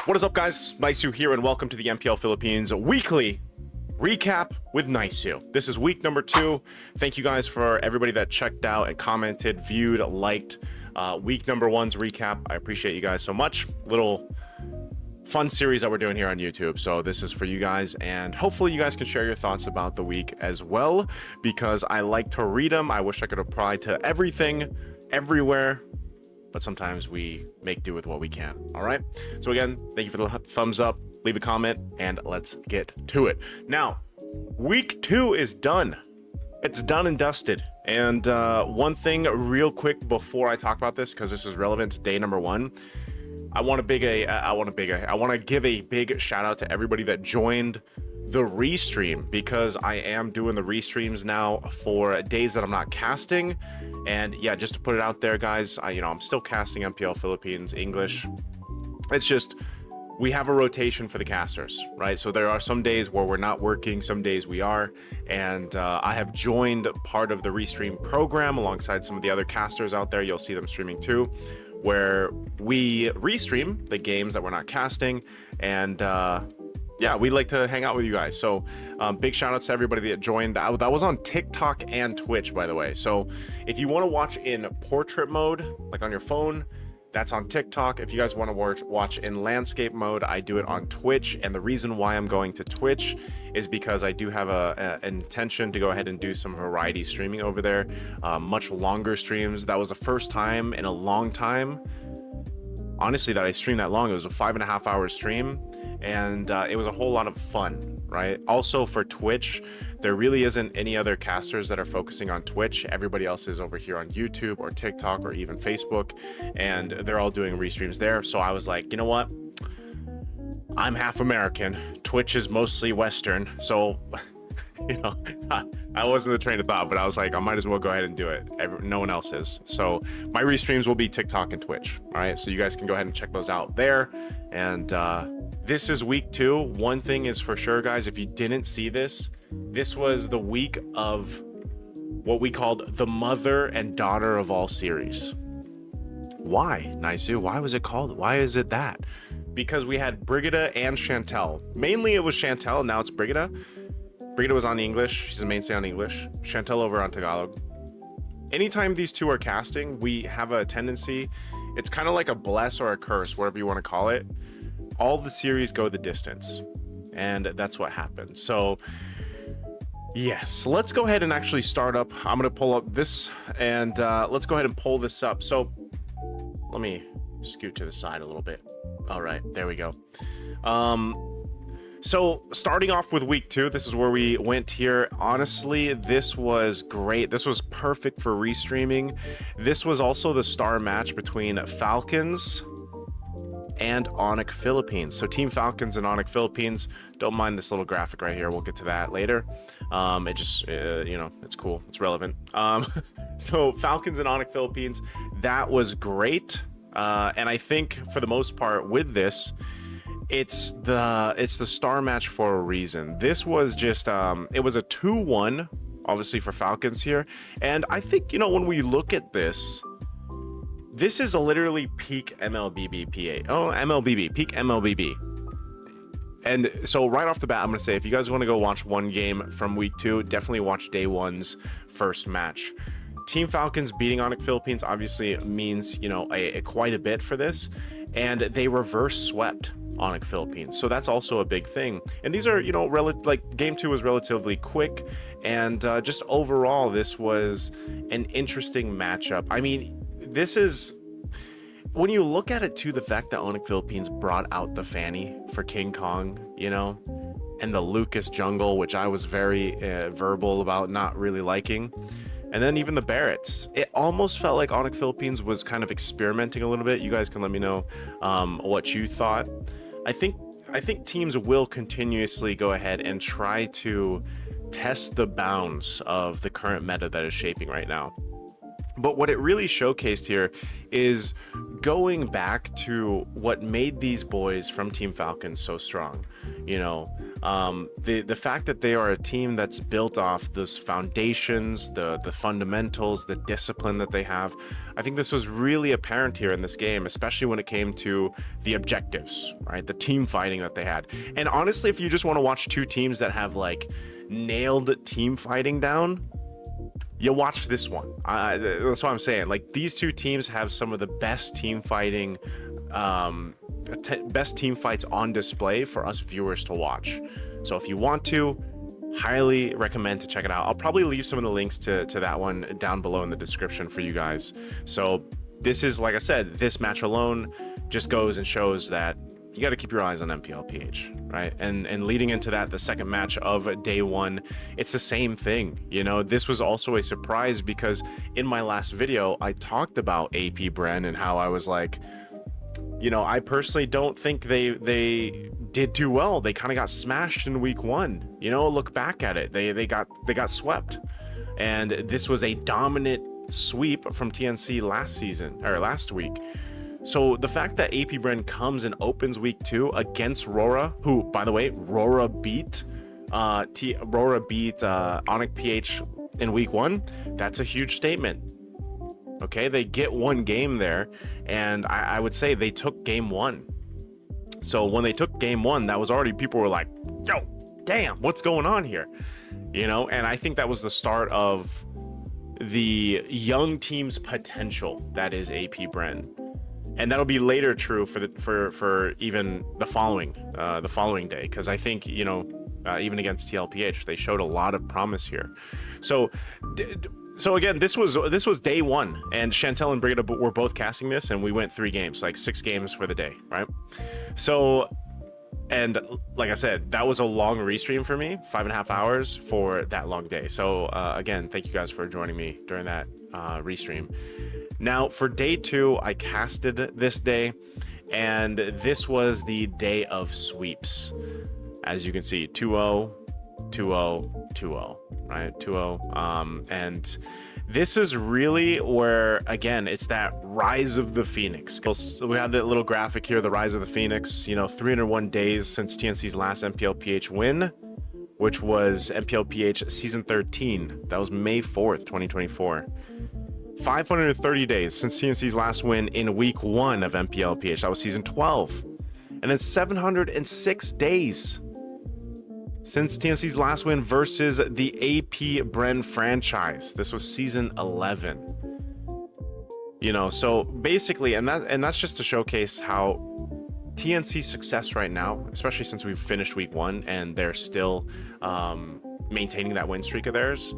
What is up, guys? Naisou here, and welcome to the MPL Philippines weekly recap with Naisou. This is week number 2. Thank you guys for everybody that checked out and commented, viewed, liked week number 1's recap. I appreciate you guys so much. Little fun series that we're doing here on YouTube. So this is for you guys, and hopefully you guys can share your thoughts about the week as well, because I like to read them. I wish I could apply to everything, everywhere, but sometimes we make do with what we can. All right. So again, thank you for the thumbs up, leave a comment, and let's get to it. Now, week 2 is done. It's done and dusted. And one thing real quick before I talk about this, because this is relevant to day number 1, I want to give a big shout out to everybody that joined the restream, because I am doing the restreams now for days that I'm not casting. And yeah, just to put it out there, guys, I'm still casting MPL Philippines English. It's just we have a rotation for the casters, right? So there are some days where we're not working, some days we are, and I have joined part of the restream program alongside some of the other casters out there. You'll see them streaming too, where we restream the games that we're not casting, and yeah, we like to hang out with you guys. So big shout outs to everybody that joined. That was on TikTok and Twitch, by the way. So if you want to watch in portrait mode, like on your phone, that's on TikTok. If you guys want to watch in landscape mode, I do it on Twitch. And the reason why I'm going to Twitch is because I do have an intention to go ahead and do some variety streaming over there, much longer streams. That was the first time in a long time, honestly, that I streamed that long. It was a 5.5 hour stream, and it was a whole lot of fun, right? Also for Twitch, there really isn't any other casters that are focusing on Twitch. Everybody else is over here on YouTube or TikTok or even Facebook, and they're all doing restreams there. So I was like, you know what? I'm half American. Twitch is mostly Western. So, I wasn't the train of thought, but I was like, I might as well go ahead and do it. No one else is. So my restreams will be TikTok and Twitch. All right. So you guys can go ahead and check those out there. And this is week 2. One thing is for sure, guys, if you didn't see this, this was the week of what we called the mother and daughter of all series. Why, Naisou? Why was it called? Why is it that? Because we had Brigida and Chantel. Mainly it was Chantel. Now it's Brigida. Brigida was on English. She's a mainstay on English. Chantel over on Tagalog. Anytime these two are casting, we have a tendency, it's kind of like a bless or a curse, whatever you want to call it. All the series go the distance, and that's what happened. So yes, let's go ahead and actually start up. I'm going to pull up this, and let's go ahead and pull this up. So let me scoot to the side a little bit. All right, there we go. So starting off with week 2, this is where we went here. Honestly, this was great. This was perfect for restreaming. This was also the star match between Falcons and Onyx Philippines. So Team Falcons and Onyx Philippines. Don't mind this little graphic right here. We'll get to that later. It just, it's cool. It's relevant. So Falcons and Onyx Philippines, that was great. And I think for the most part with this, it's the star match for a reason. This was just it was a 2-1 obviously for Falcons here, and I think when we look at this is literally peak MLBB peak MLBB. And so right off the bat, I'm gonna say, if you guys want to go watch one game from week 2, definitely watch day 1's first match. Team Falcons beating Onyx Philippines obviously means quite a bit for this, and they reverse swept Onyx Philippines, so that's also a big thing. And these are game 2 was relatively quick, and just overall this was an interesting matchup. I mean, this is, when you look at it too, the fact that Onyx Philippines brought out the Fanny for King Kong, and the Lucas Jungle, which I was very verbal about not really liking. And then even the Barretts, it almost felt like Onyx Philippines was kind of experimenting a little bit. You guys can let me know what you thought. I think teams will continuously go ahead and try to test the bounds of the current meta that is shaping right now. But what it really showcased here is going back to what made these boys from Team Falcon so strong. You know, the fact that they are a team that's built off those foundations, the fundamentals, the discipline that they have. I think this was really apparent here in this game, especially when it came to the objectives, right? The team fighting that they had. And honestly, if you just want to watch two teams that have like nailed team fighting down, you watch this one. That's what I'm saying. Like, these two teams have some of the best team fighting, best team fights on display for us viewers to watch. So if you want to, highly recommend to check it out. I'll probably leave some of the links to that one down below in the description for you guys. So this is, like I said, this match alone just goes and shows that you got to keep your eyes on MPLPH, right? And leading into that, the second match of day one, it's the same thing. You know, this was also a surprise because in my last video, I talked about AP Bren and how I was like, you know, I personally don't think they did too well. They kind of got smashed in week one. You know, look back at it. They got swept. And this was a dominant sweep from TNC last week. So the fact that AP Bren comes and opens week 2 against Rora, who, by the way, Rora beat Onyx PH in week 1, that's a huge statement. Okay, they get one game there, and I would say they took game 1. So when they took game 1, that was already, people were like, yo, damn, what's going on here? You know, and I think that was the start of the young team's potential that is AP Bren. And that'll be later true for even the following day, because I think, you know, even against TLPH, they showed a lot of promise here. So again, this was day 1, and Chantel and Brigida were both casting this, and we went 3 games, like 6 games for the day, right? So, and like I said, that was a long restream for me, 5.5 hours for that long day. So again, thank you guys for joining me during that restream. Now, for day 2, I casted this day, and this was the day of sweeps. As you can see, 2-0, 2-0, 2-0, right? 2-0. And this is really where, again, it's that rise of the Phoenix. We have that little graphic here, the rise of the Phoenix, you know, 301 days since TNC's last MPLPH win, which was MPLPH season 13. That was May 4th, 2024. 530 days since TNC's last win in week 1 of MPLPH. That was season 12. And then 706 days since TNC's last win versus the AP Bren franchise. This was season 11. You know, so basically, and that's just to showcase how TNC's success right now, especially since we've finished week 1 and they're still maintaining that win streak of theirs,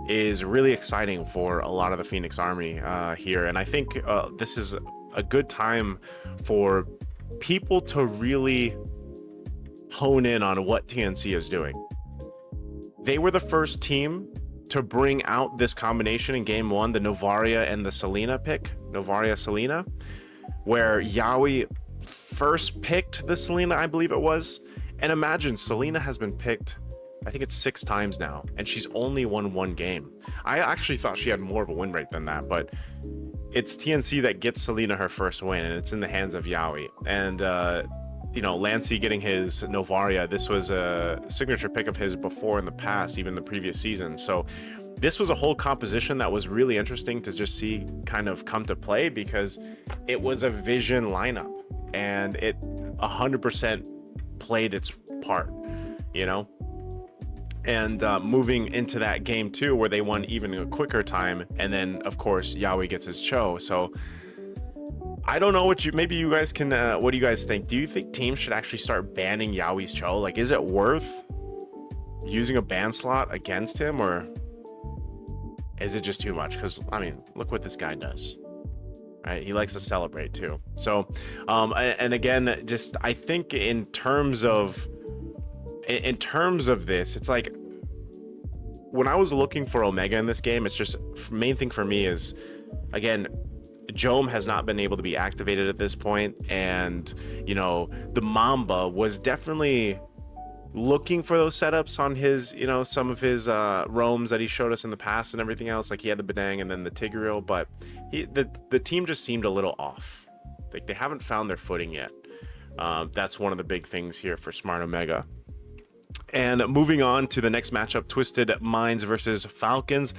is really exciting for a lot of the Phoenix Army here. And I think this is a good time for people to really hone in on what TNC is doing. They were the first team to bring out this combination in game 1, the Novaria and the Selena pick, Novaria Selena, where Yaoi first picked the Selena, I believe it was. And imagine, Selena has been picked, I think it's 6 times now, and she's only won 1 game. I actually thought she had more of a win rate than that, but it's TNC that gets Selena her first win, and it's in the hands of Yaoi. And, you know, Lancey getting his Novaria, this was a signature pick of his before in the past, even the previous season. So this was a whole composition that was really interesting to just see kind of come to play, because it was a vision lineup, and it 100% played its part, you know? And moving into that game 2, where they won even a quicker time, and then of course Yaoi gets his Cho. So I don't know maybe you guys can what do you guys think? Do you think teams should actually start banning Yaoi's Cho? Like, is it worth using a ban slot against him, or is it just too much? Because I mean, look what this guy does, right? He likes to celebrate too. So and again, just I think in terms of this, it's like when I was looking for Omega in this game, it's just main thing for me is, again, Jome has not been able to be activated at this point, and you know, the Mamba was definitely looking for those setups on his, you know, some of his roams that he showed us in the past and everything else. Like he had the Bedang and then the Tigreal, but the team just seemed a little off. Like they haven't found their footing yet. That's one of the big things here for Smart Omega. And moving on to the next matchup, Twisted Minds versus Falcons.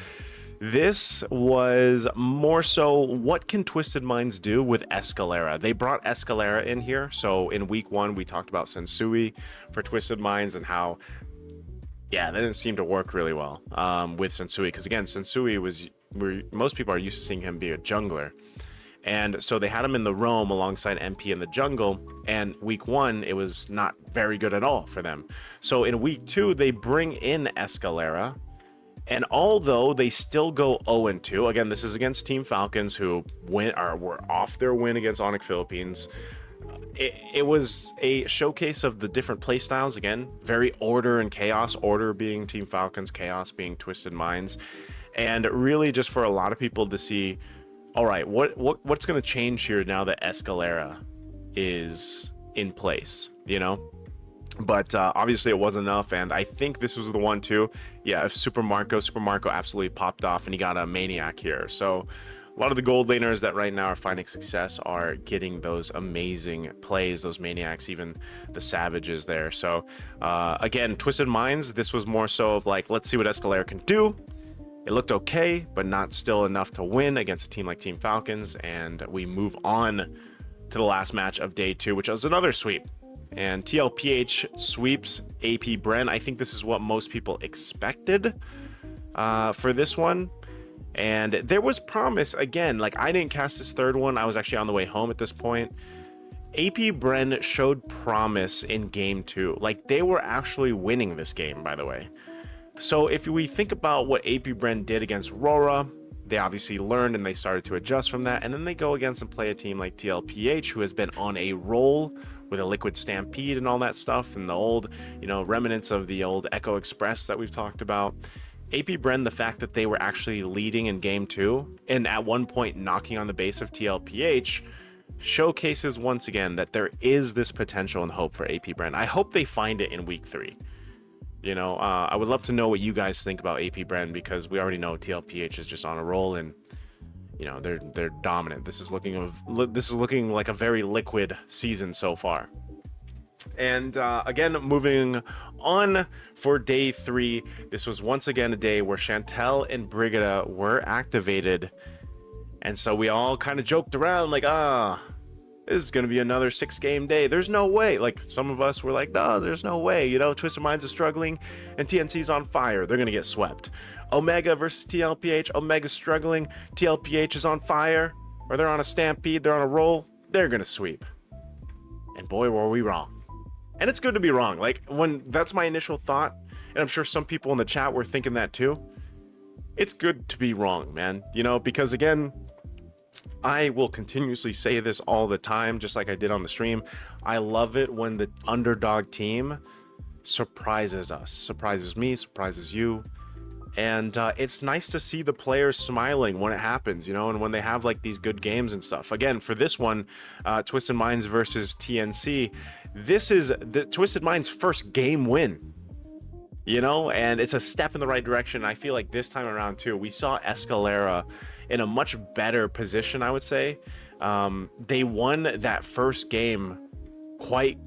This was more so, what can Twisted Minds do with Escalera? They brought Escalera in here. So in week 1, we talked about Sensui for Twisted Minds and how, yeah, that didn't seem to work really well with Sensui. Because again, Sensui was, most people are used to seeing him be a jungler. And so they had him in the roam alongside MP in the jungle. And week 1, it was not very good at all for them. So in week 2, they bring in Escalera. And although they still go 0-2, again, this is against Team Falcons, who were off their win against Onyx Philippines. It was a showcase of the different play styles. Again, very order and chaos. Order being Team Falcons, chaos being Twisted Minds. And really just for a lot of people to see, all right, what's going to change here now that Escalera is in place, you know? But obviously it wasn't enough, and I think this was the one too. Yeah, if Super Marco absolutely popped off, and he got a Maniac here. So a lot of the gold laners that right now are finding success are getting those amazing plays, those Maniacs, even the Savages there. So again, Twisted Minds, this was more so of like, let's see what Escalera can do. It looked okay, but not still enough to win against a team like Team Falcons, and we move on to the last match of day 2, which was another sweep. And TLPH sweeps AP Bren. I think this is what most people expected for this one. And there was promise, again, like I didn't cast this third one. I was actually on the way home at this point. AP Bren showed promise in game 2. Like they were actually winning this game, by the way. So if we think about what AP Bren did against Rora, they obviously learned and they started to adjust from that. And then they go against and play a team like TLPH, who has been on a roll with a Liquid Stampede and all that stuff, and the old, you know, remnants of the old Echo Express that we've talked about. AP Bren, the fact that they were actually leading in game 2 and at one point knocking on the base of TLPH showcases once again that there is this potential and hope for AP Bren. I hope they find it in week 3. You know, I would love to know what you guys think about AP Bren, because we already know TLPH is just on a roll, and you know they're dominant. This is looking like a very liquid season so far. And again, moving on for day 3, this was once again a day where Chantel and Brigida were activated, and so we all kind of joked around like, this is going to be another 6-game day. There's no way. Like some of us were like, no, there's no way. You know, Twisted Minds is struggling and TNC's on fire. They're going to get swept. Omega versus TLPH. Omega's struggling. TLPH is on fire, or they're on a stampede. They're on a roll. They're going to sweep. And boy, were we wrong. And it's good to be wrong. Like when that's my initial thought, and I'm sure some people in the chat were thinking that too. It's good to be wrong, man. You know, because again, I will continuously say this all the time, just like I did on the stream. I love it when the underdog team surprises us, surprises me, surprises you. And it's nice to see the players smiling when it happens, you know, and when they have like these good games and stuff. Again, for this one, Twisted Minds versus TNC, this is the Twisted Minds' first game win. You know, and it's a step in the right direction. I feel like this time around too, we saw Escalera in a much better position, I would say. They won that first game quite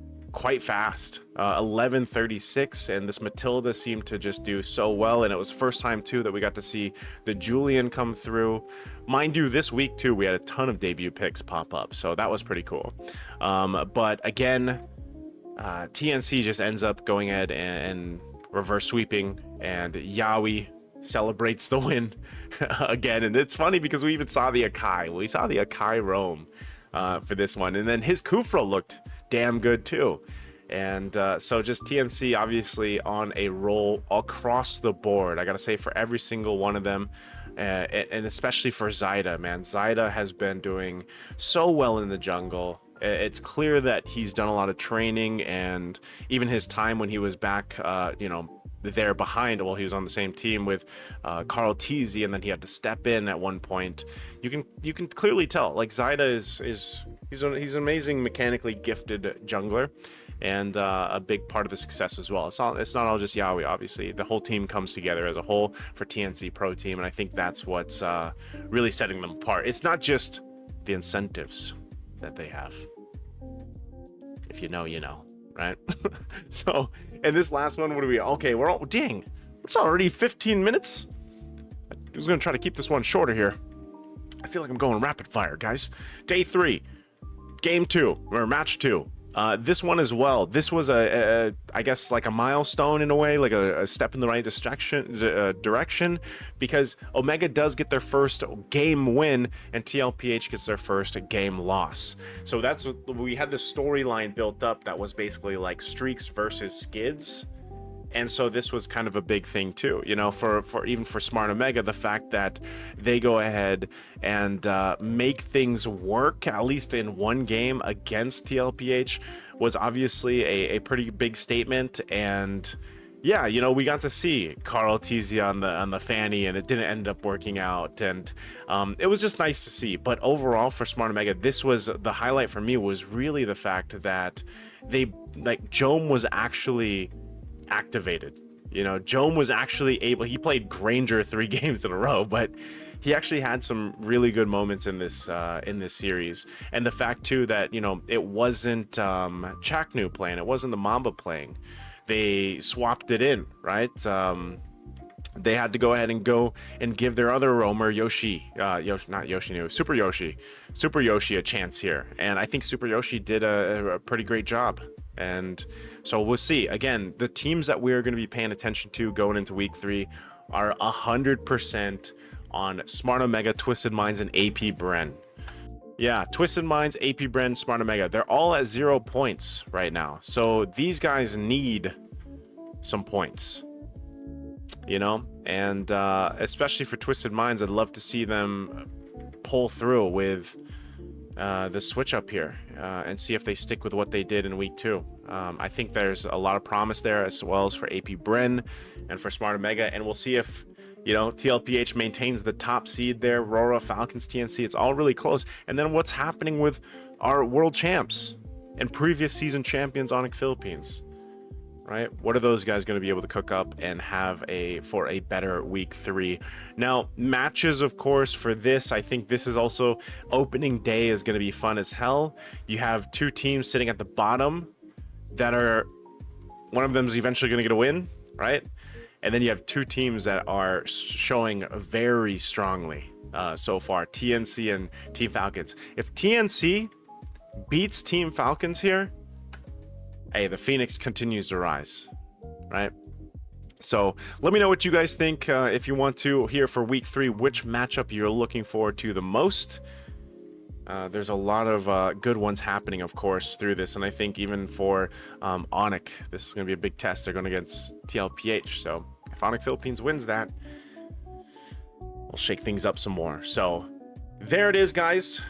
fast, 11:36, and this Matilda seemed to just do so well. And it was first time too that we got to see the Julian come through. Mind you, this week too, we had a ton of debut picks pop up, so that was pretty cool. But again, TNC just ends up going ahead and reverse sweeping, and Yaoi celebrates the win again. And it's funny because we even saw the Akai. We saw the Akai roam for this one, and then his Kufra looked damn good too. And so just TNC obviously on a roll across the board. I gotta say, for every single one of them, and especially for Zyda, man. Zyda has been doing so well in the jungle. It's clear that he's done a lot of training, and even his time when he was back, you know, there behind, well, he was on the same team with Carl Teasy, and then he had to step in at one point. You can clearly tell, like, Zyda he's an amazing mechanically gifted jungler, and a big part of the success as well. It's not all just Yaoi, obviously. The whole team comes together as a whole for TNC Pro Team, and I think that's what's really setting them apart. It's not just the incentives that they have. If you know, you know, right? So, and this last one, what are we? Okay, we're all, dang, it's already 15 minutes. I was gonna try to keep this one shorter here. I feel like I'm going rapid fire, guys. Day 3, game 2, or match 2. This one as well. This was I guess like a milestone in a way, like a step in the right direction, because Omega does get their first game win and TLPH gets their first game loss. So that's what we had, the storyline built up that was basically like streaks versus skids. And so this was kind of a big thing too, you know, for even for Smart Omega, the fact that they go ahead and make things work, at least in one game against TLPH, was obviously a pretty big statement. And yeah, you know, we got to see Carl Tizia on the fanny, and it didn't end up working out, and it was just nice to see. But overall, for Smart Omega, this was the highlight for me, was really the fact that they, like, Jome was actually activated. You know, Jome was actually able, he played Granger 3 games in a row, but he actually had some really good moments in this series. And the fact too that, you know, it wasn't Chaknu playing, it wasn't the Mamba playing, they swapped it in, right? They had to go ahead and give their other roamer, Super Yoshi a chance here. And I think Super Yoshi did a pretty great job. And so we'll see. Again, the teams that we're going to be paying attention to going into week 3 are 100% on Smart Omega, Twisted Minds, and AP Bren. Yeah, Twisted Minds, AP Bren, Smart Omega, they're all at 0 points right now. So these guys need some points, you know? And especially for Twisted Minds, I'd love to see them pull through with the switch up here and see if they stick with what they did in week 2. I think there's a lot of promise there, as well as for AP Bren and for Smart Omega, and we'll see if, you know, TLPH maintains the top seed there. Rora, Falcons, TNC, it's all really close. And then what's happening with our world champs and previous season champions, Onyx Philippines, right? What are those guys going to be able to cook up and have for a better week 3? Now, matches, of course, for this, I think this is also, opening day is going to be fun as hell. You have 2 teams sitting at the bottom that are, one of them is eventually going to get a win, right? And then you have 2 teams that are showing very strongly so far, TNC and Team Falcons. If TNC beats Team Falcons here, hey, the Phoenix continues to rise, right? So let me know what you guys think. If you want to hear for week 3, which matchup you're looking forward to the most. There's a lot of good ones happening, of course, through this. And I think even for Onyx, this is going to be a big test. They're going against TLPH. So if Onyx Philippines wins that, we'll shake things up some more. So there it is, guys.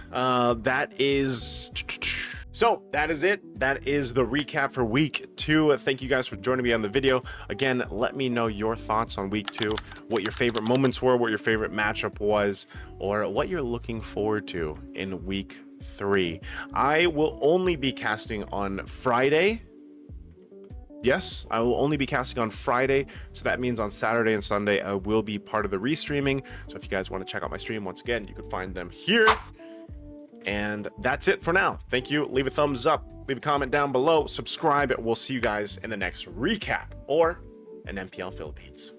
So that is it. That is the recap for week 2. Thank you guys for joining me on the video. Again, let me know your thoughts on week 2, what your favorite moments were, what your favorite matchup was, or what you're looking forward to in week 3. I will only be casting on Friday. Yes, I will only be casting on Friday, so that means on Saturday and Sunday I will be part of the restreaming. So if you guys want to check out my stream, once again, you can find them here. And that's it for now. Thank you. Leave a thumbs up, leave a comment down below, subscribe. We'll see you guys in the next recap or an MPL Philippines.